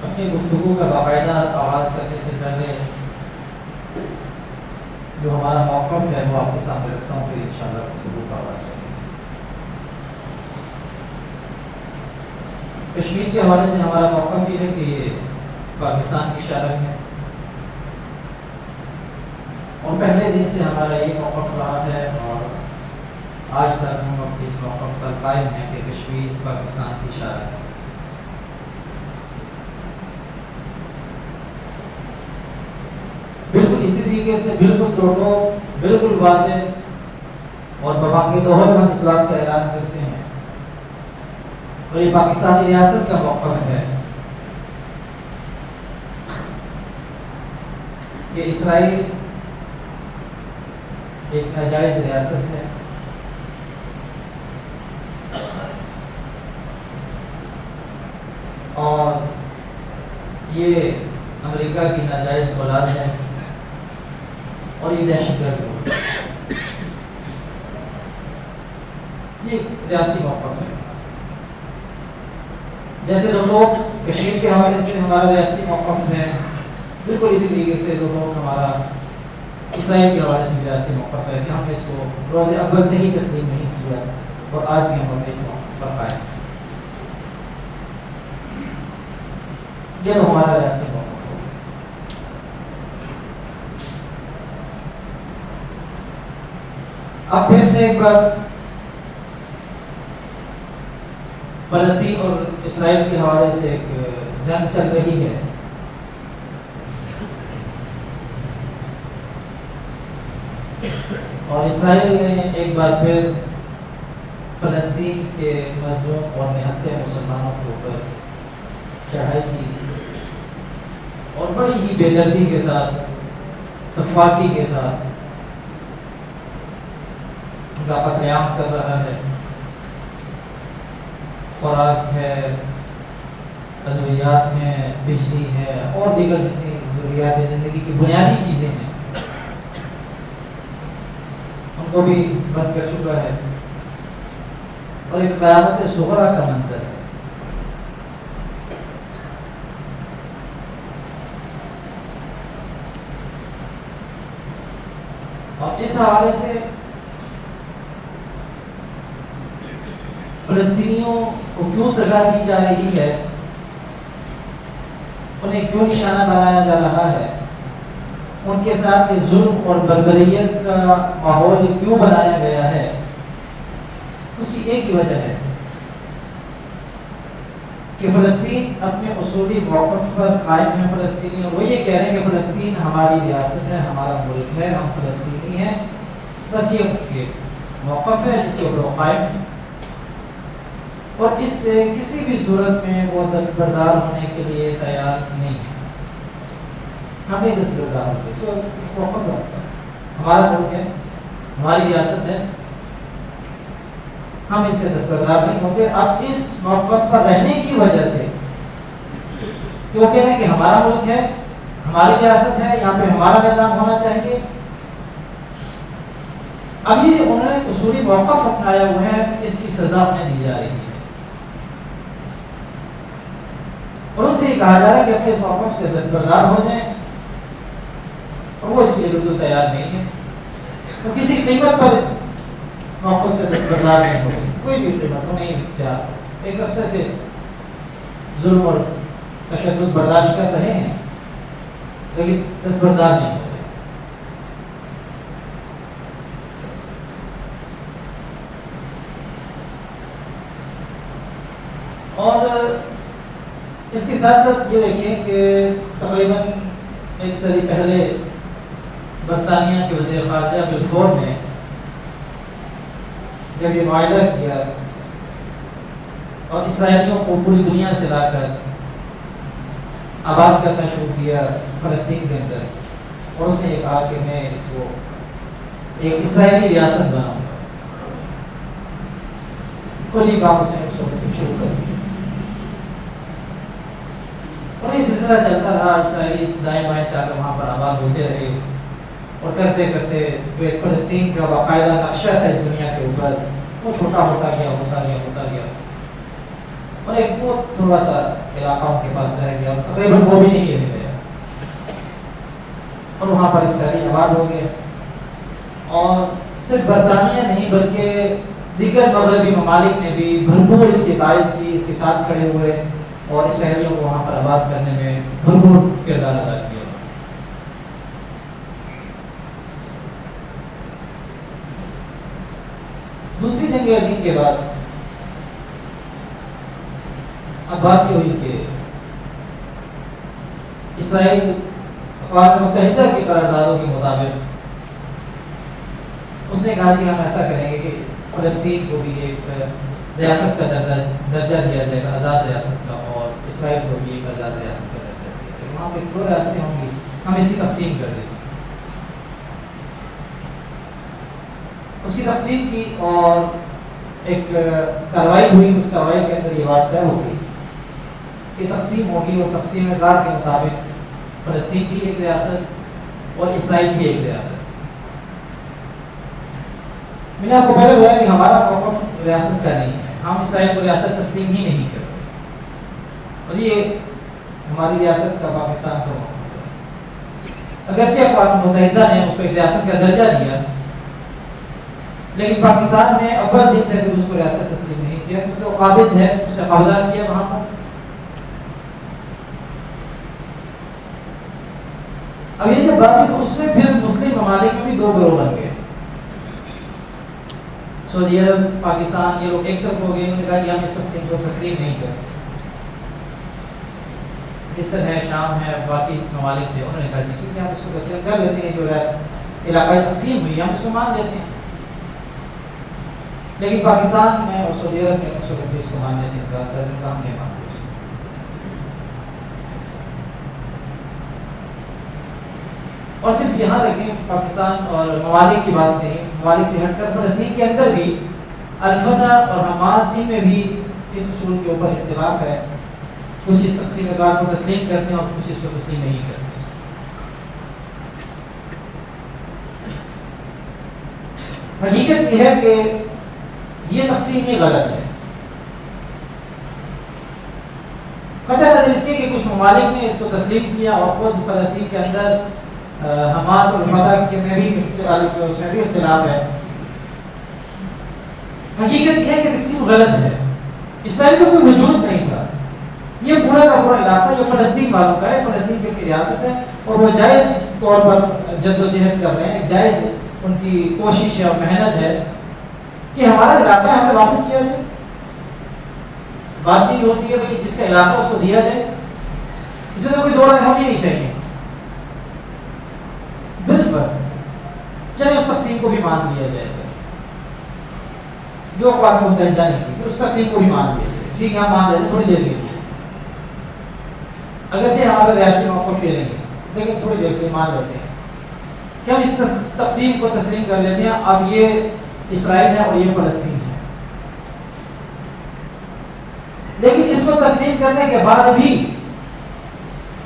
اپنی گفتگو کا باقاعدہ آغاز کرنے سے پہلے جو ہمارا موقف ہے وہ آپ کے سامنے رکھتا ہوں، پھر انشاءاللہ گفتگو کا آغاز کریں گے۔ کشمیر کے حوالے سے ہمارا موقف یہ ہے کہ یہ پاکستان کی شرح ہے، اور پہلے دن سے ہمارا یہ موقف رہا ہے اور آج تک ہم اپنے اس موقف پر قائم ہیں کہ کشمیر پاکستان کی شرح ہے۔ بالکل اسی طریقے سے بالکل توڑو، بالکل واضح اور ببانگ دوہر ہم اس بات کا اعلان کرتے ہیں، اور یہ پاکستانی ریاست کا موقف ہے کہ اسرائیل ایک ناجائز ریاست ہے، اور یہ امریکہ کی ناجائز اولاد ہے، اور یہ دہشت گرد ہے۔ یہ ریاستی موقف ہے۔ جیسے دو لوگ کشمیر کے حوالے سے ہمارا ریاستی موقف ہے، بالکل اسی طریقے سے دو لوگ ہمارا اسرائیل کے حوالے سے ریاستی موقف ہے کہ ہم نے اس کو روز اول سے ہی تسلیم نہیں کیا، اور آج بھی ہم اپنے اس موقف پر قائم ہیں۔ یہ تو ہمارا ریاستی موقف ہے۔ اب پھر سے ایک بار فلسطین اور اسرائیل کے حوالے سے ایک جنگ چل رہی ہے، اور اسرائیل نے ایک بار پھر فلسطین کے مظلوم اور نہتے مسلمانوں کے اوپر چڑھائی کی، اور بڑی ہی بے دردی کے ساتھ، سفاکی کے ساتھ ان کا قتل عام کر رہا ہے۔ خوراک ہے، ادویات ہیں، بجلی ہے، اور دیگر جتنی ضروریات زندگی کی بنیادی چیزیں ہیں ان کو بھی بند کر چکا ہے، اور ایک قیامت صغریٰ کا منظر ہے۔ اور اس حوالے سے فلسطینیوں کو کیوں سزا دی جا رہی ہے، انہیں کیوں نشانہ بنایا جا رہا ہے، ان کے ساتھ یہ ظلم اور بربریت کا ماحول کیوں بنایا گیا ہے، اس کی ایک ہی وجہ ہے کہ فلسطین اپنے اصولی موقف پر قائم ہے۔ فلسطینی وہ یہ کہہ رہے ہیں کہ فلسطین ہماری ریاست ہے، ہمارا ملک ہے، ہم فلسطینی ہیں، بس یہ موقف ہے جس کے اوپر وہ قائم ہے، اور اس سے کسی بھی صورت میں وہ دستبردار ہونے کے لیے تیار نہیں ہے۔ ہم نہیں دستبردار ہوتے، اس موقف ہے، ہمارا ملک ہے، ہماری ریاست ہے، ہم اس سے دستبردار نہیں ہوتے۔ اب اس موقف پر رہنے کی وجہ سے کہ وہ کہہ رہے ہیں کہ ہمارا ملک ہے، ہماری ریاست ہے، یہاں پہ ہمارا نظام ہونا چاہیے، ابھی انہوں نے اصولی موقف اپنایا ہوا ہے، اس کی سزا انہیں دی جا رہی ہے، اور ان سے یہ کہا جا رہا ہے کہ اپنے اس موقف سے دستبردار ہو جائیں، اور وہ اس کے لیے بالکل تیار نہیں ہے، تو کسی قیمت پر اس موقف سے دستبردار نہیں ہوگی، کوئی بھی قیمت ہو نہیں تیار، ایک عرصے سے ظلم اور تشدد برداشت کر رہے ہیں لیکن دستبردار نہیں ہو رہے۔ اور اس کے ساتھ ساتھ یہ دیکھیں کہ تقریباً ایک صدی پہلے برطانیہ کے وزیر خارجہ بلفور نے جب یہ معاہدہ کیا اور اسرائیلیوں کو پوری دنیا سے لا کر آباد کرنا شروع کیا فلسطین کے اندر، اور اس نے یہ کہا کہ میں اس کو ایک اسرائیلی ریاست بناؤں گا، کلی کام اس نے اس وقت شروع کر دیا، اور یہ سلسلہ چلتا رہا، اسرائیلی دائیں بائیں سے آ کر وہاں پر آباد ہوتے رہے، اور کرتے کرتے جو ایک فلسطین کا باقاعدہ نقشہ تھا اس دنیا کے اوپر وہ چھوٹا ہوتا گیا، ہوتا گیا، ہوتا گیا، اور ایک وہ تھوڑا سا علاقہ ان کے پاس رہ گیا، تقریباً وہ بھی نہیں لے گیا، اور وہاں پر اسرائیلی آباد ہو گئے. اور صرف برطانیہ نہیں بلکہ دیگر مغربی ممالک نے بھی بھرپور اس کی تائید کی، اس کے ساتھ کھڑے ہوئے اور اسرائیلیوں کو وہاں پر آباد کرنے میں بھرپور کردار ادا کیا. دوسری جنگ عظیم کے بعد اب بات یہ ہوئی کہ اسرائیل اقوام متحدہ کی قراردادوں کے مطابق اس نے کہا کہ ہم ایسا کریں گے کہ فلسطین کو بھی ایک ریاست کا درجہ دیا جائے گا، آزاد ریاست کا، اور اسرائیل کو بھی ایک آزاد ریاست کا درجہ دیا جائے گا. وہاں پہ دو ریاستیں ہوں گی، ہم اس کی تقسیم کر دیں گے. اس کی تقسیم کی اور ایک کارروائی ہوئی. اس کارروائی کے اندر یہ بات طے ہو گئی کہ تقسیم ہوگی، اور تقسیم کار کے مطابق فلسطین بھی ایک ریاست اور اسرائیل بھی ایک ریاست. میں نے آپ کو پہلے بتایا کہ ہمارا موقف ریاست کا نہیں ہے، ہم اسرائیل کو ریاست تسلیم ہی نہیں کرتے، اور یہ ہماری ریاست کا پاکستان کا موقف ہے. اگرچہ اقوام متحدہ نے اس کو ایک ریاست کا درجہ دیا، لیکن پاکستان نے اول دن سے اس کو ریاست تسلیم نہیں کیا، کیونکہ وہ قابض ہے، اس نے قبضہ کیا وہاں پر. اب یہ جب بات ہے تو اس میں پھر مسلم ممالک میں بھی دو گروہ بن گئے. سعودی عرب، پاکستان، یہ لوگ ایک طرف ہو گئے، انہوں نے کہا کہ ہم اس تقسیم کو تسلیم نہیں کرتے. مصر ہے، شام ہے، باقی ممالک تھے، انہوں نے کہا کہ ٹھیک ہے ہم اس کو تسلیم کر لیتے ہیں، جو ریاست علاقائی تقسیم ہوئی ہم اس کو مان لیتے ہیں. لیکن پاکستان میں اور سعودی عرب نے اس وقت اس کو ماننے سے انکار کر دیا، ہم نہیں مانتے. اور صرف یہاں دیکھیں پاکستان اور ممالک کی بات نہیں، ممالک سے ہٹ کر فلسطین کے اندر بھی الفتح اور حماس ہی میں بھی اس اصول کے اوپر اختلاف ہے. کچھ اس تقسیم کار کو تسلیم کرتے ہیں اور کچھ اس کو تسلیم نہیں کرتے. حقیقت یہ ہے کہ یہ تقسیم ہی غلط ہے. قطع نظر اس کے کہ کچھ ممالک نے اس کو تسلیم کیا اور خود فلسطین کے اندر حماس اور فتح کے میں بھی اس میں بھی اختلاف ہے. حقیقت یہ ہے کہ تقسیم غلط ہے. اسرائیل کا کوئی وجود نہیں تھا. یہ پورا کا پورا علاقہ جو فلسطین والوں کا ہے، فلسطین کی ریاست ہے، اور وہ جائز طور پر جدوجہد کر رہے ہیں، جائز ان کی کوشش اور محنت ہے کہ ہمارا علاقہ ہمیں واپس کیا جائے. بات یہ ہوتی ہے کہ جس کا علاقہ اس کو دیا جائے، اس میں تو کوئی دو رائے ہونی نہیں چاہیے. بالفرض چلے اس تقسیم کو بھی مان دیا جائے گا جو اقوام متحدہ نے کی، اس تقسیم کو بھی مان دیا جائے. ٹھیک ہے ہم مان لیتے تھوڑی دیر کے لیے، اگر سے ہمارا ریاستی موقف لے لیں گے، لیکن تھوڑی دیر کے لیے مان لیتے ہیں کہ ہم اس تقسیم کو تسلیم کر لیتے ہیں. اب یہ اسرائیل ہے اور یہ فلسطین ہے. لیکن اس کو تسلیم کرنے کے بعد بھی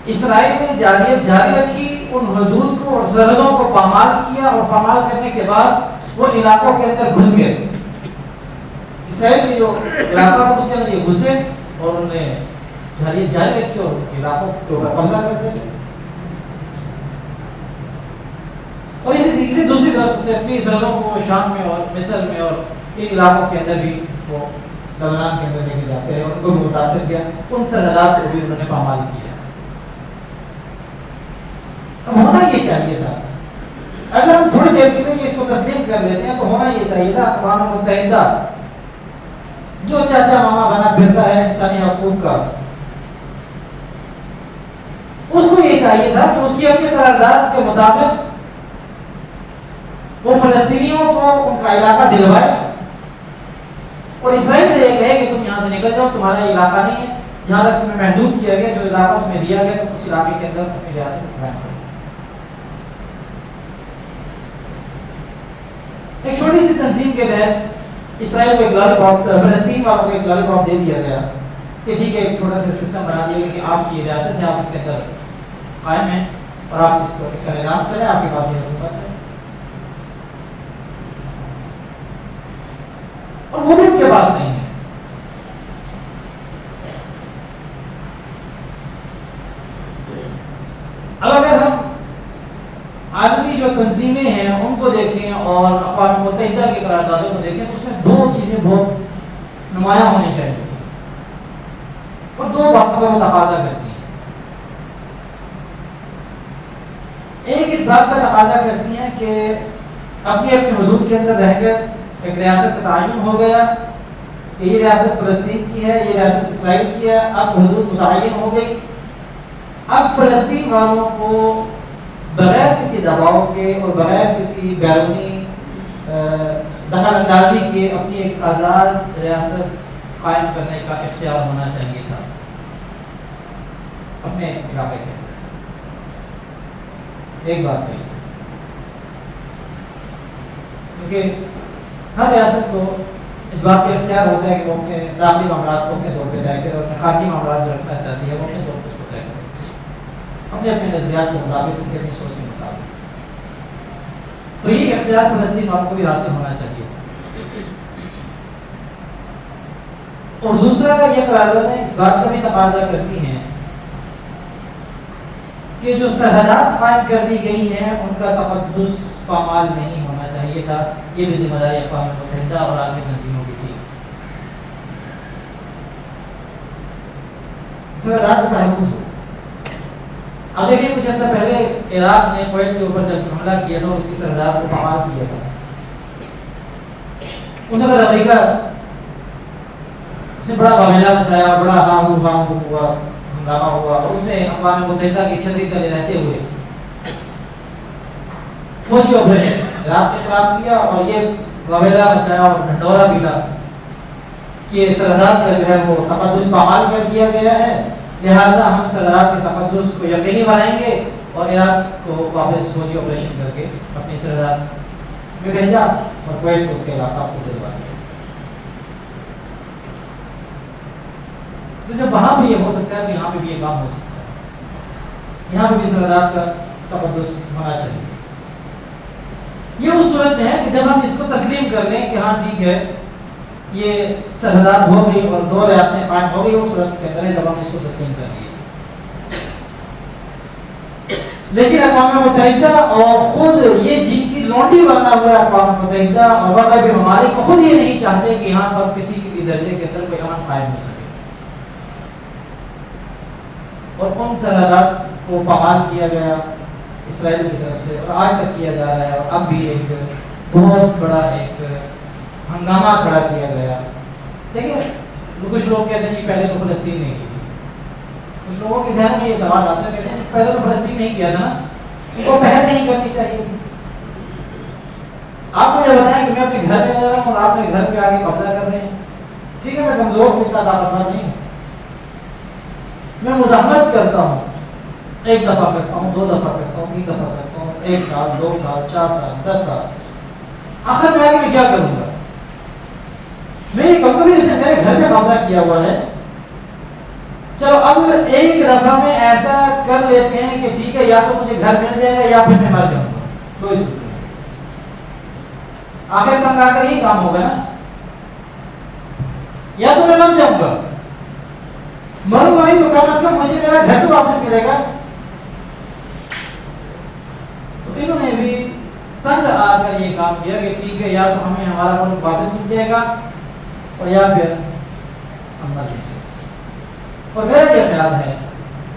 اسرائیل نے جاری رکھی، ان حدود کو اور سرحدوں کو پامال کیا، اور پامال کرنے کے بعد وہ علاقوں کے اندر گھس گئے. اسرائیل کے جو علاقہ تھا اس کے اندر یہ گھسے اور انہوں نے جاری رکھی اور علاقوں کے اوپر قبضہ کر دیا. اور اسی طریقے سے دوسری طرف سے اپنی سرحدوں کو شام میں اور مصر میں اور ان علاقوں کے اندر بھی وہ لبنان کے اندر لے کے جاتے ہیں، ان کو بھی متاثر کیا، ان سرحدات کو بھی انہوں نے پامال کیا. اب ہونا یہ چاہیے تھا، اگر ہم تھوڑی دیر کے لیے اس کو تسلیم کر لیتے ہیں تو ہونا یہ چاہیے تھا اقوام متحدہ جو چاچا ماما بنا پھرتا ہے انسانی حقوق کا، اس کو یہ چاہیے تھا کہ اس کی اپنی قرارداد کے مطابق وہ فلسطینیوں کو ان کا علاقہ دلوائے اور اسرائیل سے یہ کہے کہ تم یہاں سے نکل جاؤ، تمہارا علاقہ نہیں ہے، جہاں تک تمہیں محدود کیا گیا، جو علاقہ تمہیں دیا گیا تو اس علاقے کے اندر اپنی ریاست قائم کرو. ایک چھوٹی سی تنظیم کے تحت اسرائیل کو ایک لالی پاپ، فلسطین والوں کو ایک لالی پاپ دے دیا گیا کہ ٹھیک ہے ایک چھوٹا سا سسٹم بنا دیا گیا کہ آپ کی ریاست ہے، آپ اس کے اندر قائم ہیں اور آپ اس کا نظام چلے، آپ کے پاس یہ حکومت ہے. اور وہ بھی ان کے پاس نہیں ہے. جو تنظیمیں ہیں ان کو دیکھیں اور اقوام متحدہ کی قراردادوں کو دیکھیں، اس میں دو چیزیں بہت نمایاں ہونی چاہیے اور دو باتوں کا وہ تقاضا کرتی ہیں. ایک اس بات کا تقاضا کرتی ہیں کہ اپنی اپنی حدود کے اندر رہ کر ایک ریاست کا تعین ہو گیا کہ یہ ریاست فلسطین کی ہے، یہ ریاست اسرائیل کی ہے، اب حدود متعین ہو گئی. اب فلسطین والوں کو بغیر کسی دباؤ کے اور بغیر کسی بیرونی دخل اندازی کے اپنی ایک آزاد ریاست قائم کرنے کا اختیار ہونا چاہیے تھا اپنے علاقے کے. ایک بات ہے کیونکہ ہر ریاست کو اس بات کا اختیار ہوتا ہے کہ وہ اپنے داخلی معاملات کو اپنے طور پہ طے کرے اور اپنے خارجی معاملات جو رکھنا چاہتی ہے وہ اپنے طور پر اس کو طے کرے اپنے اپنے نظریات کے مطابق، ان کی اپنی سوچ کے مطابق. تو یہ اختیار فلسطین والوں کو بھی حاصل ہونا چاہیے. اور دوسرا یہ قراردادیں اس بات کا بھی تقاضا کرتی ہیں کہ جو سرحدات قائم کر دی گئی ہیں ان کا تقدس پامال نہیں ہونا چاہیے تھا. یہ بھی ذمہ داری اقوام متحدہ اور عالمی تنظیموں کی تھی. سرحدات کا تحفظ ہو. اب دیکھیں کچھ عرصہ پہلے عراق نے کویت کے اوپر جب حملہ کیا تھا اس کی سرحدات کو پامال کیا تھا. اس وقت امریکہ اس نے بڑا معاملہ مچایا، بڑا ہاں ہوا، ہنگامہ ہوا اور اس نے اقوام متحدہ کی چھتری تلے رہتے ہوئے فوجی آپریشن عراق کے خلاف کیا اور یہ وبیلا مچایا اور ڈھنڈورا پیٹا کہ سرحدات کا جو ہے وہ تقدس پامال کر دیا گیا ہے، لہٰذا ہم سرحدات کے تقدس کو یقینی بنائیں گے اور عراق کو واپس فوجی آپریشن کر کے اپنی سرحدات میں بھیجا اور کویت کو اس کے علاقہ کو دلوا دیا. تو جب وہاں بھی یہ ہو سکتا ہے تو یہاں پہ بھی یہ کام ہو سکتا ہے. یہاں پہ بھی سرحدات کا تقدس ہونا چاہیے. یہ اس صورت میں ہے کہ جب ہم اس کو تسلیم کر لیں کہ ہاں ٹھیک ہے یہ سرحدات ہو گئی اور دو ریاستیں قائم ہو گئی، اس صورت کے اندر جب ہم اس کو تسلیم کر لیے. لیکن اقوام متحدہ اور خود یہ جن کی لونڈی بنا ہوا ہے اقوام متحدہ اور مغربی ممالک خود یہ نہیں چاہتے کہ یہاں پر کسی بھی درجے کے اندر کوئی امن قائم ہو سکے اور ان سرحدات کو پامال کیا گیا اسرائیل کی طرف سے اور آج تک کیا جا رہا ہے. اور اب بھی ایک بہت بڑا ایک ہنگامہ کھڑا کیا گیا. دیکھیں کچھ لوگ کہتے ہیں کہ پہلے تو فلسطین نے کی تھی. کچھ لوگوں کے ذہن میں یہ سوال آتا ہے، کہتے ہیں پہلے تو فلسطین نہیں کیا تھا، ان کو پہل نہیں کرنی چاہیے تھی. آپ مجھے بتائیں کہ میں اپنے گھر میں رہ رہا ہوں اور آپ اپنے گھر پہ آگے قبضہ کر رہے ہیں. ٹھیک ہے میں کمزور ہوں، اتنا طاقتور نہیں ہوں، میں مزاحمت کرتا ہوں، ایک دفعہ کرتا ہوں، دو دفعہ کرتا ہوں، تین دفعہ کرتا ہوں، 1 سال 2 سال 4 سال 10 سال، آخر میں آگے میں کیا کروں گا؟ میں یہ کہوں گا اس نے میرے گھر میں قبضہ کیا ہوا ہے، چلو اب ایک دفعہ میں ایسا کر لیتے ہیں کہ ٹھیک ہے یا تو مجھے گھر مل جائے گا یا پھر میں مر جاؤں گا. تو اس آخر تنگ آ کر ہی کام ہوگا نا، یا تو میں مر جاؤں گا، مروں گا نہیں تو کم از کم مجھے میرا گھر تو واپس ملے گا. تو انہوں نے بھی تنگ آ کر یہ کام کیا کہ ٹھیک ہے یا تو ہمیں ہمارا ملک واپس مل جائے گا اور یا پھر ہم مر جائیں گے. اور میرا یہ خیال ہے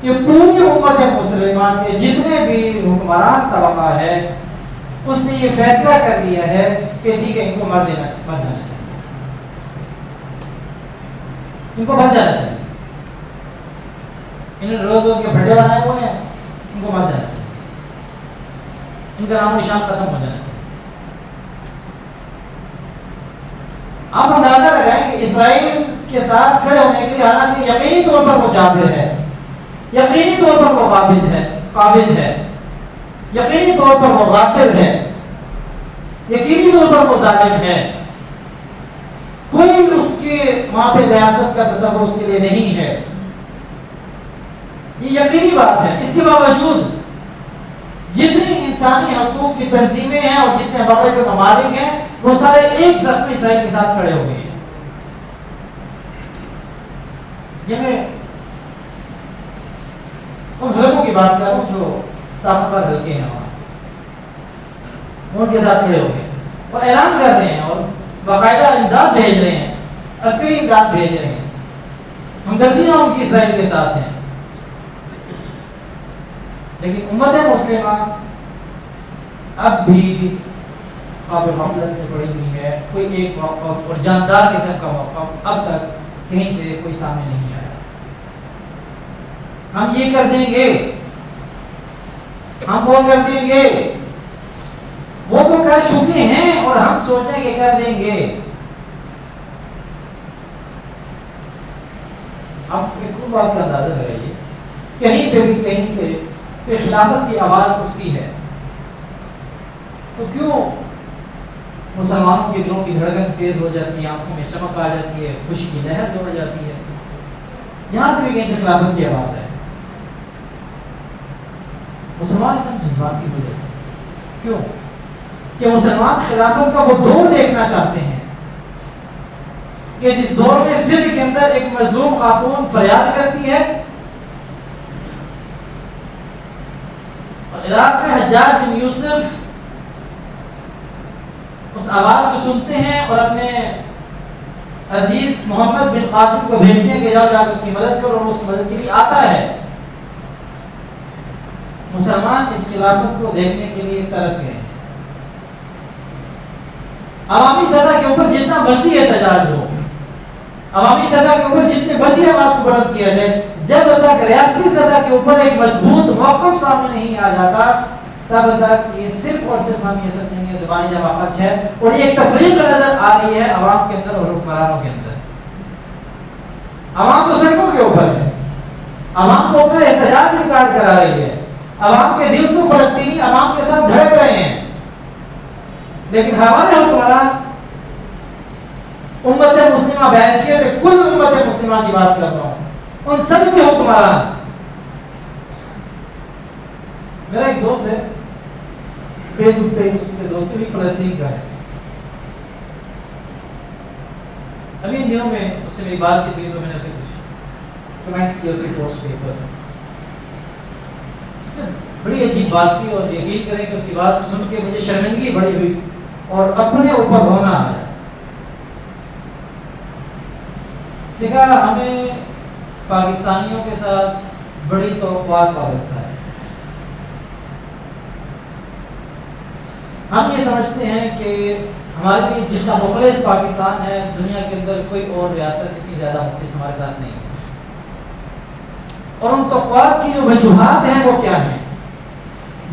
کہ پوری امت مسلمان کے جتنے بھی حکمران طبقہ ہے اس نے یہ فیصلہ کر لیا ہے کہ ٹھیک ہے ان کو مر جانا چاہیے، ان کو مر جانا چاہیے. انہوں نے روز روز کے پھٹے بنائے ہوئے ہیں، ان کو مر جانا چاہیے، ان کا نام نشان ختم ہو جانا چاہیے. آپ اندازہ لگائیں کہ اسرائیل کے ساتھ کھڑے ہونے کے لیے حالانکہ یقینی طور پر وہ جابر ہے، یقینی طور پر وہ قابض ہے، یقینی طور پر وہ غاصب ہے، یقینی طور پر وہ ظالم ہے، کوئی اس کے وہاں پہ ریاست کا تصور اس کے لیے نہیں ہے، یہ یقینی بات ہے. اس کے باوجود جتنی انسانی حقوق کی تنظیمیں ہیں اور جتنے بڑے کے ممالک ہیں وہ سارے ایک صف میں اسرائیل کے ساتھ کھڑے ہوئے ہیں. یہ میں ان حلقوں کی بات کروں جو طاقتور حلقے ہیں. ان کے ساتھ کھڑے ہو گئے اور اعلان کر رہے ہیں اور باقاعدہ امداد بھیج رہے ہیں، عسکری امداد بھیج رہے ہیں، ہمدردیاں ان کی اسرائیل کے ساتھ ہیں. لیکن امت مسلمہ اب بھی قابل غفلت میں پڑی ہوئی ہے. کوئی ایک موقف اور جاندار قسم کا موقف اب تک کہیں سے کوئی سامنے نہیں آیا. ہم یہ کر دیں گے، ہم وہ کر دیں گے، وہ تو کر چکے ہیں اور ہم سوچیں کہ کر دیں گے. اب ایک بات کا اندازہ لگائیے، کہیں پہ بھی کہیں سے کہ خلافت کی آواز اٹھتی ہے تو کیوں مسلمانوں کے دلوں کی دھڑکن تیز ہو جاتی ہے، آنکھوں میں چمک آ جاتی ہے، خوشی کی لہر دوڑ جاتی ہے. یہاں سے بھی کہیں سے خلافت کی آواز ہے. مسلمان اتنا جذباتی ہو جاتے ہیں، کیوں کہ مسلمان خلافت کا وہ دور دیکھنا چاہتے ہیں کہ جس دور میں سندھ کے اندر ایک مظلوم خاتون فریاد کرتی ہے اور عراق میں حجاج بن یوسف اس آواز کو سنتے ہیں اور اپنے عزیز محمد بن قاسم کو بھیجتے ہیں کہ جاؤ جا کے اس کی مدد کرو، اور اس کی مدد کے لیے آتا ہے. مسلمان اس خلافت کو دیکھنے کے لیے ترس گئے ہیں. عوامی سطح کے اوپر جتنا مرضی احتجاج ہو، عوامی سطح کے اوپر جتنے مرضی آواز کو بلند کیا جائے، جب تک ریاستی سطح کے اوپر ایک مضبوط موقف سامنے نہیں آ جاتا تب تک یہ صرف اور صرف ہم یہ سمجھیں گے زبانی جماعت ہے اور یہ ایک تفریق نظر آ رہی ہے عوام کے اندر اور حکمرانوں کے اندر. عوام تو سڑکوں کے اوپر ہے، عوام کو اوپر احتجاج ریکارڈ کرا رہی ہے، عوام کے دل تو فلسطینی عوام کے ساتھ دھڑک رہے ہیں، لیکن ہمارے حکمران امت مسلمہ بحیثیت کل امت مسلمہ کی بات کر رہا ہوں، ان سب کے حکمران. میرا ایک دوست ہے فیس بک پہ، اس سے دوستی بھی فلسطین کا ہے. ابھی ان دنوں میں اس سے میری بات کی تھی تو میں نے اسے کچھ کمنٹس کیے اس کی پوسٹ پہ پر. اس نے بڑی عجیب بات کی اور یقین کریں کہ اس کی بات سن کے مجھے شرمندگی بڑی ہوئی اور اپنے اوپر رونا آیا. اس نے کہا ہمیں پاکستانیوں کے ساتھ بڑی توقعات وابستہ ہے. ہم یہ سمجھتے ہیں کہ ہمارے لیے جتنا مخلص پاکستان ہے دنیا کے اندر کوئی اور ریاست اتنی زیادہ مخلص ہمارے ساتھ نہیں ہے. اور ان توقعات کی جو وجوہات ہیں وہ کیا ہیں؟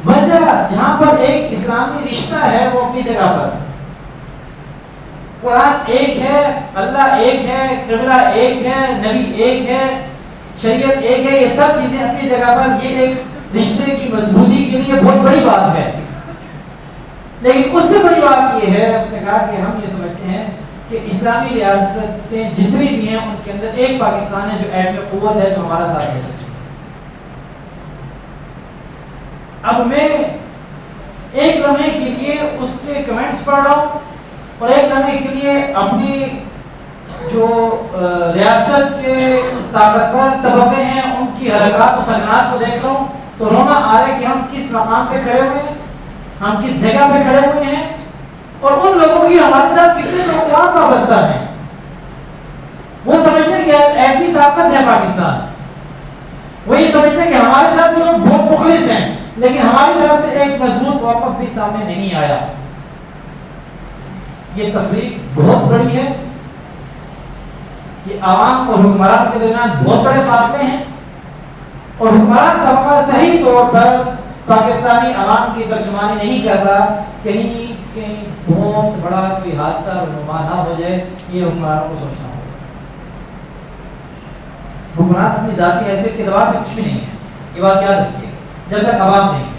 وجہ جہاں پر ایک اسلامی رشتہ ہے وہ اپنی جگہ پر، قرآن ایک ہے، اللہ ایک ہے، قبلہ ایک ہے، نبی ایک ہے، شریعت ایک ہے، یہ سب چیزیں اپنی جگہ پر، یہ ایک رشتے کی مضبوطی کے لیے بہت بڑی بات ہے. لیکن اس سے بڑی بات یہ ہے، اس نے کہا کہ ہم یہ سمجھتے ہیں کہ اسلامی ریاستیں جتنی بھی ہیں ان کے اندر ایک پاکستان ہے جو ایٹمی قوت ہے جو ہمارا ساتھ دے سکتی ہے. اب میں ایک لمحے کے لیے اس کے کمنٹس پڑھ رہا ہوں اور ایک لمحے کے لیے اپنی جو ریاست کے طاقتور طبقے ہیں ان کی حرکات و سکنات کو دیکھ رہا ہوں تو رونا آ رہا ہے کہ ہم کس مقام پہ کھڑے ہوئے ہیں، ہم کس جگہ پہ کھڑے ہوئے ہیں اور ان لوگوں کی ہمارے ساتھ کتنے توقعات وابستہ ہیں. وہ سمجھتے ہیں کہ ایٹمی طاقت ہے پاکستان، وہ یہ سمجھتے ہیں کہ ہمارے ساتھ یہ لوگ بہت مخلص ہیں، لیکن ہماری طرف سے ایک مضبوط موقف بھی سامنے نہیں آیا. یہ تفریق بہت بڑی ہے، یہ عوام اور حکمران کے درمیان بہت بڑے فاصلے ہیں اور حکمران طبقہ صحیح طور پر پاکستانی عوام کی ترجمانی نہیں کر رہا. کہیں بہت بڑا کوئی حادثہ رونما نہ ہو جائے، یہ حکمرانوں کو سوچنا ہوگا. حکمران اپنی ذاتی حیثیت کے اعتبار سے کچھ بھی نہیں ہے، یہ بات یاد رکھیے، جب تک عوام نہیں ہے.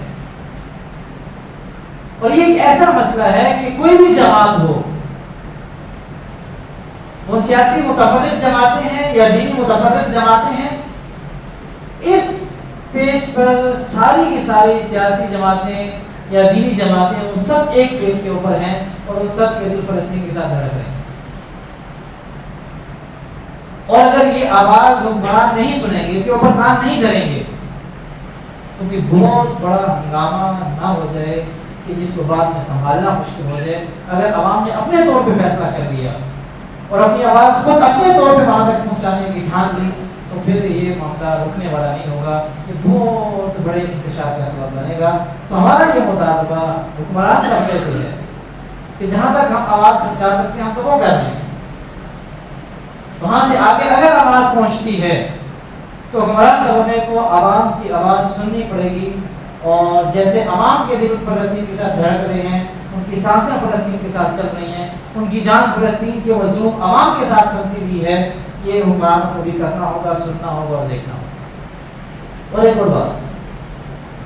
اور یہ ایک ایسا مسئلہ ہے کہ کوئی بھی جماعت ہو، وہ سیاسی متفرق جماعتیں ہیں یا دینی متفرق جماعتیں ہیں، اس پیج پر ساری کی ساری سیاسی جماعتیں یا دینی جماعتیں وہ سب ایک پیج کے اوپر ہیں اور وہ سب کے دل فلسطین کے ساتھ دھڑک رہے ہیں. اور اگر یہ آواز حکمران نہیں سنیں گے، اس کے اوپر کان نہیں دھریں گے تو کہ بہت بڑا ہنگامہ نہ ہو جائے کہ جس کو بعد میں سنبھالنا مشکل ہو جائے. اگر عوام نے اپنے طور پہ فیصلہ کر لیا اور اپنی آواز خود اپنے طور پہ وہاں تک پہنچانے کی ٹھان لی تو پھر یہ معاملہ رکنے والا نہیں ہوگا, یہ بہت بڑے انتشار کا سبب بنے گا. تو ہمارا یہ مطالبہ حکمران طبقے سے ہے کہ جہاں تک ہم آواز پہنچا سکتے ہیں ہم تو وہ کر رہے ہیں. وہاں سے آگے اگر آواز پہنچتی ہے تو حکمران طبقے کو عوام کی آواز سننی پڑے گی, اور جیسے عوام کے دل فلسطین کے ساتھ دھڑک رہے ہیں, ان کی سانسیں فلسطین کے ساتھ چل رہی ہیں, ان کی جان فلسطین کے مظلوم عوام کے ساتھ پھنسی ہوئی ہے, یہ حکمرانوں کو بھی کرنا ہوگا, سننا ہوگا اور دیکھنا ہوگا. اور ایک اور بات,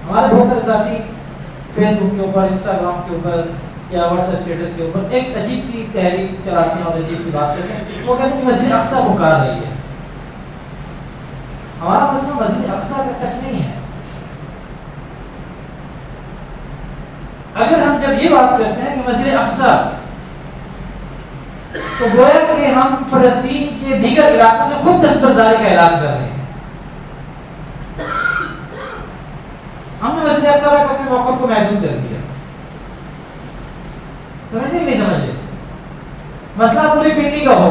ہمارے بہت سارے ساتھی فیس بک کے اوپر, انسٹاگرام کے اوپر یا واٹس ایپ اسٹیٹس کے اوپر ایک عجیب سی تحریک چلاتے ہیں اور عجیب سی بات کرتے ہیں. وہ کہتے ہیں کہ مسجد اقصیٰ پکار رہی ہے. ہمارا مسئلہ مسجد اقصیٰ تک نہیں ہے. اگر ہم جب یہ بات کرتے ہیں کہ مسجد اقصیٰ, تو گویا کہ ہم فلسطین کے دیگر علاقوں سے خود دستبرداری کا اعلان کر رہے ہیں. ہم نے مسجد اقصیٰ تک اپنے موقف کو محدود کر دیا. سمجھے نہیں سمجھے؟ مسئلہ پوری پنڈی کا ہو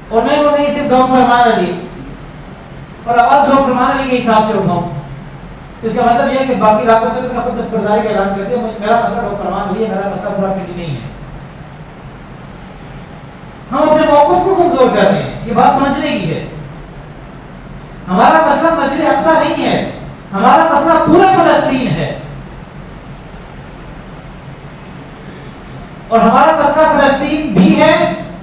اور میں وہ نہیں صرف گاؤں فرمان علی اور آواز جو فرمان علی کے حساب سے اٹھاؤں, اس کا مطلب یہ ہے کہ باقی علاقوں سے میں خود دستبرداری کا اعلان کر دیا. میرا مسئلہ ڈاکٹر فرمان علی ہے, میرا مسئلہ پورا پنڈی نہیں ہے. ہم اپنے موقف کو کمزور کر رہے ہیں. یہ بات سمجھنے کی ہے. ہمارا مسئلہ مسجد اقصیٰ نہیں ہے, ہمارا مسئلہ پورا فلسطین ہے, اور ہمارا مسئلہ فلسطین بھی ہے,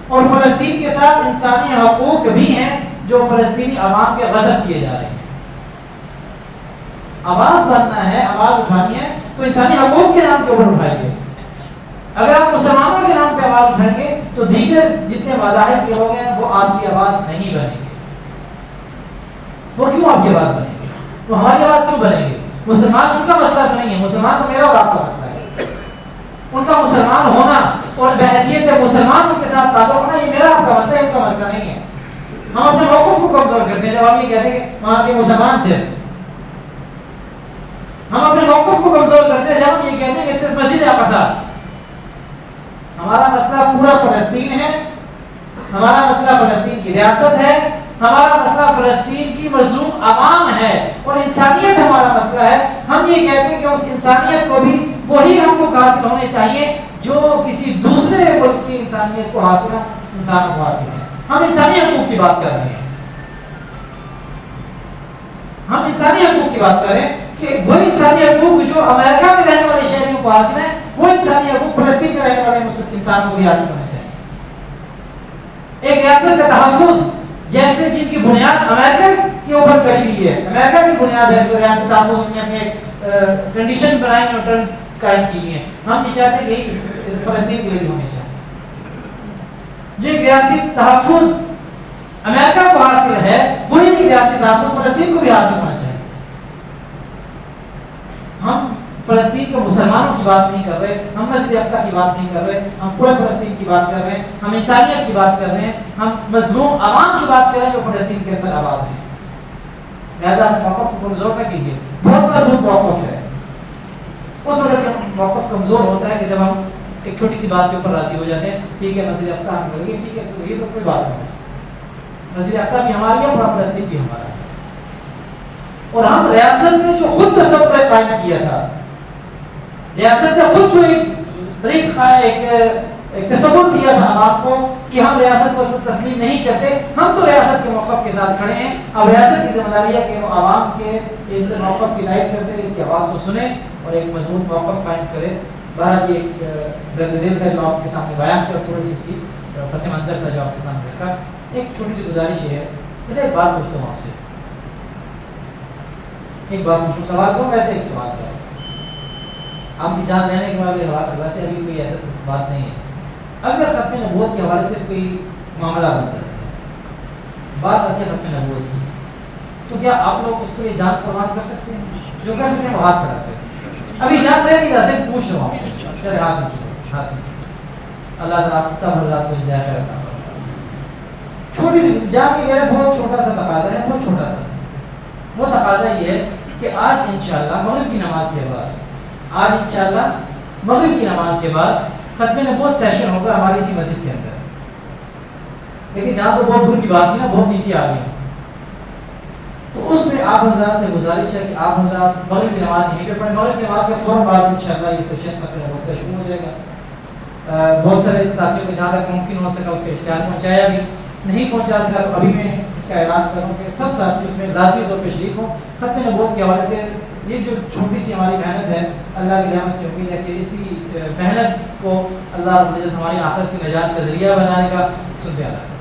اور فلسطین کے ساتھ انسانی حقوق بھی ہیں جو فلسطینی عوام کے غصب کیے جا رہے ہیں. آواز بننا ہے, آواز اٹھانی ہے تو انسانی حقوق کے نام کے اوپر اٹھائیں گے. اگر آپ مسلمانوں کے نام پہ آواز اٹھائیں گے تو دیگر جتنے مذاہب کے لوگ ہیں وہ آپ کی آواز نہیں بنیں گے. وہ کیوں آپ کی آواز بنیں گے؟ وہ ہماری آواز کیوں بنیں گے؟ مسلمان ان کا مسئلہ تو نہیں ہے, مسلمان تو میرا اور آپ کا مسئلہ ہے. ان کا مسلمان ہونا اور بحیثیت مسلمان ان کے ساتھ تعلق ہونا یہ میرا آپ کا مسئلہ ہے, ان کا مسئلہ نہیں ہے. ہم اپنے موقف کو کمزور کرتے ہیں جب آپ یہ کہتے ہیں کہ وہاں کے مسلمان سے. ہم اپنے موقف کو کمزور کرتے ہیں جب ہم یہ کہتے ہیں کہ صرف مسجد اقصیٰ. ہمارا مسئلہ پورا فلسطین ہے, ہمارا مسئلہ فلسطین کی ریاست ہے, ہمارا مسئلہ فلسطین کی مظلوم عوام ہے, اور انسانیت ہمارا مسئلہ ہے. ہم یہ کہتے ہیں کہ اس انسانیت کو بھی وہی حقوق حاصل ہونے چاہیے جو کسی دوسرے ملک کی انسانیت کو حاصل ہے, انسان کو حاصل ہے. ہم انسانی حقوق کی بات کر رہے ہیں, ہم انسانی حقوق کی بات کر رہے ہیں کہ وہ انسانی حقوق جو امریکہ میں رہنے والے شہریوں کو حاصل ہیں وہ انسانی حقوق فلسطین میں رہنے والے انسانوں کو بھی حاصل ہونے چاہیے. ایک ریاست کا تحفظ جیسے جن کی بنیاد امریکہ کے اوپر کری ہوئی ہے, امریکہ کی بنیاد ہے جو ریاست تحفظ نے اپنے کنڈیشن بنائی اور ٹرمز قائم کی ہیں. ہم یہ چاہتے ہیں کہ فلسطین کے لیے بھی ہونے چاہیے. جو ایک ریاستی تحفظ امریکہ کو حاصل ہے وہی ایک ریاستی تحفظ فلسطین کو بھی حاصل ہونا چاہیے. ہم فلسطین کے مسلمانوں کی بات نہیں کر رہے, ہم مسجد اقصیٰ کی بات نہیں کر رہے, ہم پورے فلسطین کی بات کر رہے ہیں, ہم انسانیت کی بات کر رہے ہیں, ہم مظلوم عوام کی بات کر رہے ہیں جو فلسطین کے اندر آباد ہیں. لہٰذا موقف کو کمزور نہ کیجیے, بہت مضبوط موقف ہے. اس وقت موقف کمزور ہوتا ہے کہ جب ہم ایک چھوٹی سی بات کے اوپر راضی ہو جاتے ہیں. ٹھیک ہے مسجد اقصیٰ ہم کریں گے, ٹھیک ہے تو یہ تو کوئی بات نہیں, مسجد اقصیٰ بھی ہماری ہے, پورا فلسطین بھی ہمارا ہے. اور ہم ریاست نے جو خود تصور قائم کیا تھا, ریاست نے خود جو ایک تصور دیا تھا عوام کو کہ ہم ریاست کو تسلیم نہیں کرتے, ہم تو ریاست کے موقف کے ساتھ کھڑے ہیں. اب ریاست کی ذمہ داری ہے کہ وہ عوام کے اس موقف کی تائید کرتے, اس کی آواز کو سنیں اور ایک مضبوط موقف قائم کرے. بہرحال یہ ایک درد دل کا جو آپ کے سامنے بیان کر, تھوڑی سی اس کی پس منظر کا جو آپ کے سامنے رکھا. ایک چھوٹی سی گزارش یہ ہے, جیسے ایک بات پوچھتا ہوں آپ سے, ایک بات پوچھوں, سوال کروں ویسے ایک سوال کروں. آپ کی جان لینے کے بعد حوالے سے ابھی کوئی ایسا بات نہیں ہے. اگر ختم نبوت کے حوالے سے کوئی معاملہ بنتا ہے, بات آتی ہے ختم نبوت کی, تو کیا آپ لوگ اس کے لیے جان قربان کر سکتے ہیں؟ جو کر سکتے ہیں وہ ہاتھ بڑھاتے ہیں. ابھی جان رہے نہیں, صرف پوچھ رہا ہوں آپ سے, چلے ہاتھ پوچھ ہاتھ. اللہ تعالیٰ سب حضرات کو ذائقہ کرتا ہے. چھوٹی سی جان کے لیے بہت چھوٹا سا تقاضا ہے, بہت چھوٹا سا. وہ تقاضا یہ ہے کہ آج انشاءاللہ مغرب کی نماز کے بعد آج انشاءاللہ مغرب کی نماز کے بعد ختم نبوت سیشن ہوگا ہماری اسی مسجد کے اندر. لیکن جہاں تو بہت دور کی بات تھی نا, بہت نیچے آ گئی, تو اس میں آپ حضرات سے گزارش ہے کہ آپ حضرات مغرب کی نماز یہیں پہ پڑھیں. مغرب کی نماز کے فوراً بعد انشاءاللہ یہ سیشن ختم نبوت کا شروع ہو جائے گا. بہت سارے ساتھیوں کو جہاں تک ممکن ہو سکا اس کے اشتہار پہنچایا بھی, نہیں پہنچا سکا تو ابھی میں اس کا اعلان کروں کہ سب ساتھی اس میں لازمی طور پہ شریک ہوں. ختم نبوت کے حوالے سے یہ جو چھوٹی سی ہماری محنت ہے, اللہ کی رحمت سے امید ہے کہ اسی محنت کو اللہ رب العزت ہماری آخرت کی نجات کا ذریعہ بنائے گا. سنتے اللہ.